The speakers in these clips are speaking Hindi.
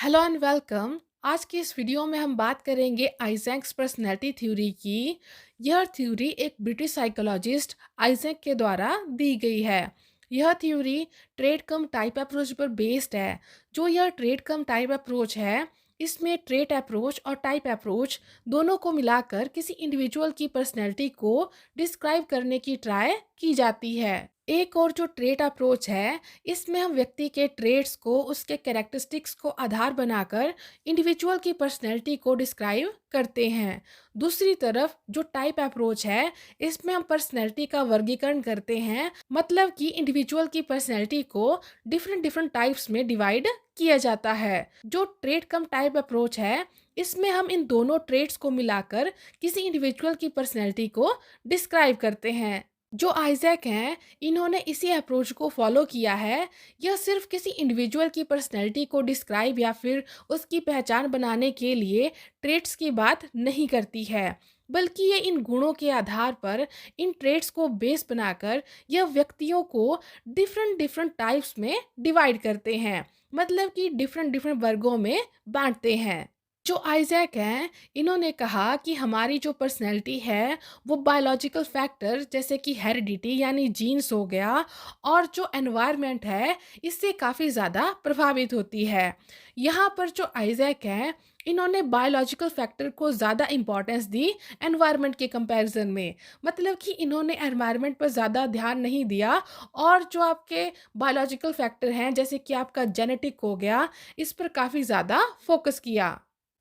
Hello and welcome. आज की इस वीडियो में हम बात करेंगे आइजैक्स पर्सनैलिटी थ्योरी की। यह थ्योरी एक ब्रिटिश साइकोलॉजिस्ट आइजैक के द्वारा दी गई है। यह थ्योरी ट्रेड कम टाइप अप्रोच पर बेस्ड है। जो यह ट्रेड कम टाइप अप्रोच है, इसमें ट्रेट अप्रोच और टाइप अप्रोच दोनों को मिलाकर किसी इंडिविजुअल की पर्सनैलिटी को डिस्क्राइब करने की ट्राई की जाती है। एक और जो ट्रेट अप्रोच है, इसमें हम व्यक्ति के ट्रेट्स को उसके कैरेक्टरिस्टिक्स को आधार बनाकर इंडिविजुअल की पर्सनैलिटी को डिस्क्राइब करते हैं। दूसरी तरफ जो टाइप अप्रोच है, इसमें हम पर्सनैलिटी का वर्गीकरण करते हैं, मतलब कि इंडिविजुअल की पर्सनैलिटी को डिफरेंट डिफरेंट टाइप्स में डिवाइड किया जाता है। जो ट्रेट कम टाइप अप्रोच है, इसमें हम इन दोनों ट्रेट्स को मिलाकर किसी इंडिविजुअल की पर्सनैलिटी को डिस्क्राइब करते हैं। जो आइजैक हैं, इन्होंने इसी अप्रोच को फॉलो किया है। यह सिर्फ किसी इंडिविजुअल की पर्सनैलिटी को डिस्क्राइब या फिर उसकी पहचान बनाने के लिए ट्रेट्स की बात नहीं करती है, बल्कि ये इन गुणों के आधार पर इन ट्रेट्स को बेस बनाकर यह व्यक्तियों को डिफरेंट डिफरेंट टाइप्स में डिवाइड करते हैं, मतलब कि डिफरेंट डिफरेंट वर्गों में बांटते हैं। जो आइजैक हैं, इन्होंने कहा कि हमारी जो पर्सनैलिटी है, वो बायोलॉजिकल फैक्टर जैसे कि हेरिडिटी यानी जीन्स हो गया, और जो एनवायरनमेंट है, इससे काफ़ी ज़्यादा प्रभावित होती है। यहाँ पर जो आइजैक हैं, इन्होंने बायोलॉजिकल फैक्टर को ज़्यादा इम्पोर्टेंस दी एनवायरनमेंट के कंपैरिजन में। मतलब कि इन्होंने एनवायरनमेंट पर ज़्यादा ध्यान नहीं दिया, और जो आपके बायोलॉजिकल फैक्टर हैं जैसे कि आपका जेनेटिक हो गया, इस पर काफ़ी ज़्यादा फोकस किया।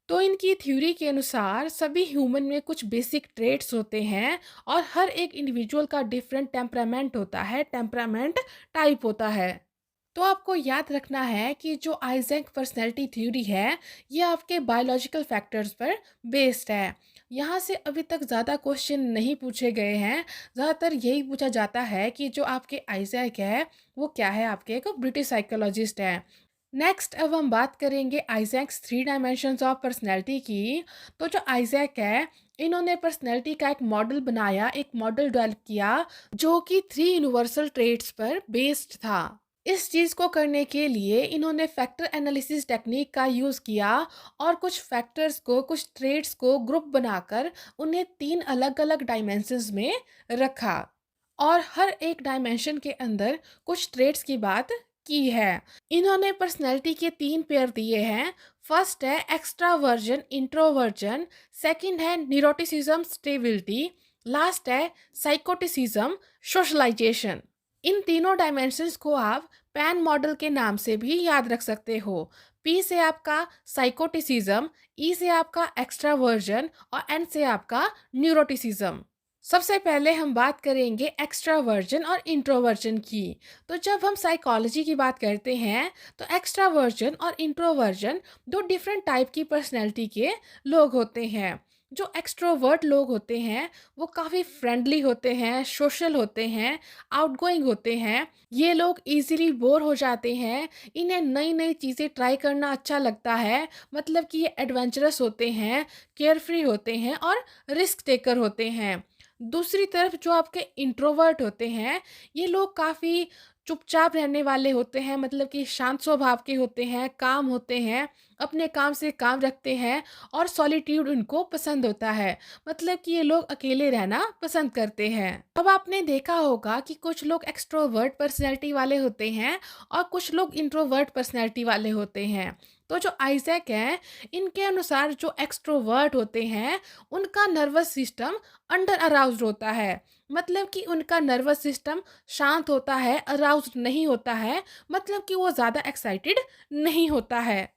तो इनकी थ्योरी के अनुसार सभी ह्यूमन में कुछ बेसिक ट्रेट्स होते हैं, और हर एक इंडिविजुअल का डिफरेंट टेम्परामेंट होता है, टेम्परामेंट टाइप होता है। तो आपको याद रखना है कि जो आइजैक पर्सनैलिटी थ्योरी है, ये आपके बायोलॉजिकल फैक्टर्स पर बेस्ड है। यहाँ से अभी तक ज़्यादा क्वेश्चन नहीं पूछे गए हैं। ज़्यादातर यही पूछा जाता है कि जो आपके आइजैक है, वो क्या है, आपके एक ब्रिटिश साइकोलॉजिस्ट है। नेक्स्ट अब हम बात करेंगे Isaac's three dimensions of personality की। तो जो आइजैक है, इन्होंने पर्सनैलिटी का एक मॉडल बनाया, एक मॉडल डेवलप किया, जो कि थ्री यूनिवर्सल ट्रेट्स पर बेस्ड था। इस चीज़ को करने के लिए इन्होंने फैक्टर एनालिसिस टेक्निक का यूज़ किया, और कुछ फैक्टर्स को, कुछ ट्रेट्स को ग्रुप बनाकर उन्हें तीन अलग अलग डायमेंशंस में रखा, और हर एक डायमेंशन के अंदर कुछ ट्रेट्स की बात की है। इन्होंने पर्सनैलिटी के तीन पेयर दिए हैं। फर्स्ट है एक्स्ट्रावर्जन इंट्रोवर्जन, सेकंड है न्यूरोटिसिज्म स्टेबिलिटी, लास्ट है साइकोटिसिज्म सोशलाइजेशन। इन तीनों डायमेंशंस को आप पैन मॉडल के नाम से भी याद रख सकते हो। पी से आपका साइकोटिसिज्म, ई से आपका एक्स्ट्रावर्जन, और एन से आपका न्यूरोटिसिज्म। सबसे पहले हम बात करेंगे एक्स्ट्रावर्जन और इंट्रोवर्जन की। तो जब हम साइकोलॉजी की बात करते हैं, तो एक्स्ट्रावर्जन और इंट्रोवर्जन दो डिफरेंट टाइप की पर्सनैलिटी के लोग होते हैं। जो एक्सट्रोवर्ट लोग होते हैं, वो काफ़ी फ्रेंडली होते हैं, सोशल होते हैं, आउटगोइंग होते हैं। ये लोग इजीली बोर हो जाते हैं, इन्हें नई नई चीज़ें ट्राई करना अच्छा लगता है। मतलब कि ये एडवेंचरस होते हैं, केयरफ्री होते हैं, और रिस्क टेकर होते हैं। दूसरी तरफ जो आपके इंट्रोवर्ट होते हैं, ये लोग काफ़ी चुपचाप रहने वाले होते हैं, मतलब कि शांत स्वभाव के होते हैं, काम होते हैं, अपने काम से काम रखते हैं, और सॉलिट्यूड उनको पसंद होता है। मतलब कि ये लोग अकेले रहना पसंद करते हैं। अब आपने देखा होगा कि कुछ लोग एक्सट्रोवर्ट पर्सनैलिटी वाले होते हैं, और कुछ लोग इंट्रोवर्ट पर्सनैलिटी वाले होते हैं। तो जो आइजैक हैं, इनके अनुसार जो एक्सट्रोवर्ट होते हैं, उनका नर्वस सिस्टम अंडर अराउज्ड होता है। मतलब कि उनका नर्वस सिस्टम शांत होता है, अराउज्ड नहीं होता है। मतलब कि वो ज़्यादा एक्साइटेड नहीं होता है।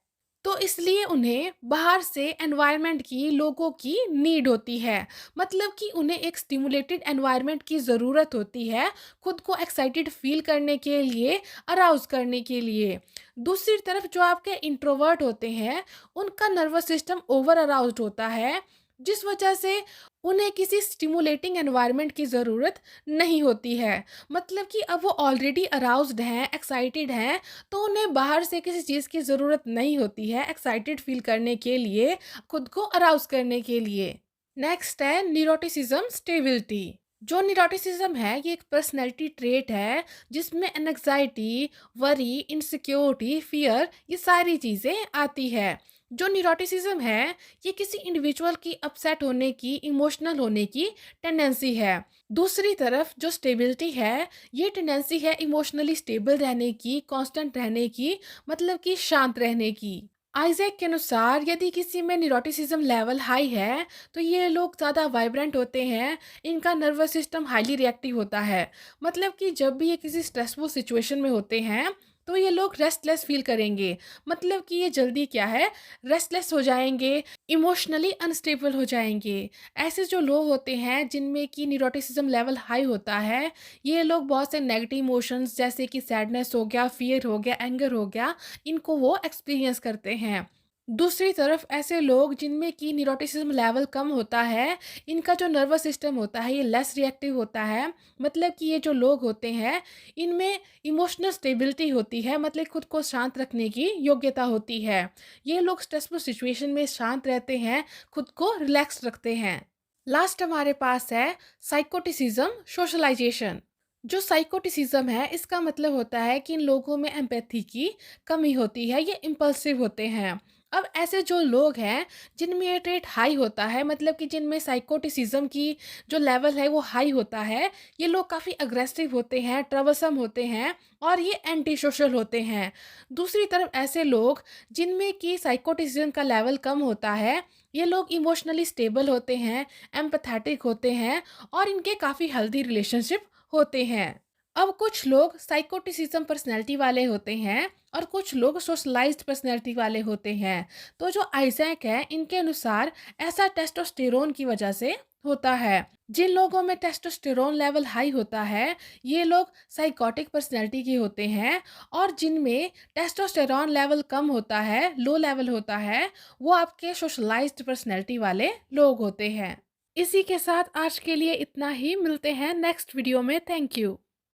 तो इसलिए उन्हें बाहर से एनवायरनमेंट की, लोगों की नीड होती है। मतलब कि उन्हें एक स्टिमुलेटेड एनवायरनमेंट की ज़रूरत होती है, खुद को एक्साइटेड फील करने के लिए, अराउज करने के लिए। दूसरी तरफ जो आपके इंट्रोवर्ट होते हैं, उनका नर्वस सिस्टम ओवर अराउज्ड होता है, जिस वजह से उन्हें किसी स्टिमुलेटिंग एनवायरनमेंट की ज़रूरत नहीं होती है। मतलब कि अब वो ऑलरेडी अराउज्ड हैं, एक्साइटेड हैं, तो उन्हें बाहर से किसी चीज़ की ज़रूरत नहीं होती है एक्साइटेड फील करने के लिए, खुद को अराउज़ करने के लिए। नेक्स्ट है न्यूरोटिसिज्म स्टेबिलिटी। जो न्यूरोटिसिज्म है ये एक पर्सनैलिटी ट्रेट है जिसमें एंग्जाइटी, वरी, इनसिक्योरिटी, फियर ये सारी चीज़ें आती है। जो न्यूरोटिसिज्म है ये किसी इंडिविजुअल की अपसेट होने की, इमोशनल होने की टेंडेंसी है। दूसरी तरफ जो स्टेबिलिटी है ये टेंडेंसी है इमोशनली स्टेबल रहने की, कांस्टेंट रहने की, मतलब कि शांत रहने की। आइज़ैक के अनुसार यदि किसी में न्यूरोटिसिज्म लेवल हाई है तो ये लोग ज़्यादा वाइब्रेंट होते हैं, इनका नर्वस सिस्टम हाईली रिएक्टिव होता है। मतलब कि जब भी ये किसी स्ट्रेसफुल सिचुएशन में होते हैं तो ये लोग रेस्टलेस फील करेंगे। मतलब कि ये जल्दी क्या है, रेस्टलेस हो जाएंगे, इमोशनली अनस्टेबल हो जाएंगे। ऐसे जो लोग होते हैं जिनमें कि न्यूरोटिसिज्म लेवल हाई होता है, ये लोग बहुत से नेगेटिव इमोशंस जैसे कि सैडनेस हो गया, फियर हो गया, एंगर हो गया, इनको वो एक्सपीरियंस करते हैं। दूसरी तरफ ऐसे लोग जिनमें कि न्यूरोटिसिज्म लेवल कम होता है, इनका जो नर्वस सिस्टम होता है ये लेस रिएक्टिव होता है। मतलब कि ये जो लोग होते हैं, इनमें इमोशनल स्टेबिलिटी होती है, मतलब खुद को शांत रखने की योग्यता होती है। ये लोग स्ट्रेसफुल सिचुएशन में शांत रहते हैं, खुद को रिलैक्स रखते हैं। लास्ट हमारे पास है साइकोटिसिज्म सोशलाइजेशन। जो साइकोटिसिज्म है इसका मतलब होता है कि इन लोगों में एम्पैथी की कमी होती है, ये इम्पल्सिव होते हैं। अब ऐसे जो लोग हैं जिनमें ये ट्रेट हाई होता है, मतलब कि जिनमें साइकोटिसिज्म की जो लेवल है वो हाई होता है, ये लोग काफ़ी अग्रेसिव होते हैं, ट्रबलसम होते हैं और ये एंटी सोशल होते हैं। दूसरी तरफ ऐसे लोग जिनमें कि साइकोटिसिज्म का लेवल कम होता है, ये लोग इमोशनली स्टेबल होते हैं, एम्पैथेटिक होते हैं और इनके काफ़ी हेल्दी रिलेशनशिप होते हैं। अब कुछ लोग साइकोटिसिज्म पर्सनैलिटी वाले होते हैं और कुछ लोग सोशलाइज्ड पर्सनैलिटी वाले होते हैं। तो जो आइजैक है इनके अनुसार ऐसा टेस्टोस्टेरोन की वजह से होता है। जिन लोगों में टेस्टोस्टेरोन लेवल हाई होता है, ये लोग साइकोटिक पर्सनैलिटी के होते हैं, और जिनमें टेस्टोस्टेरोन लेवल कम होता है, लो लेवल होता है, वो आपके सोशलाइज्ड पर्सनैलिटी वाले लोग होते हैं। इसी के साथ आज के लिए इतना ही, मिलते हैं नेक्स्ट वीडियो में। Thank you.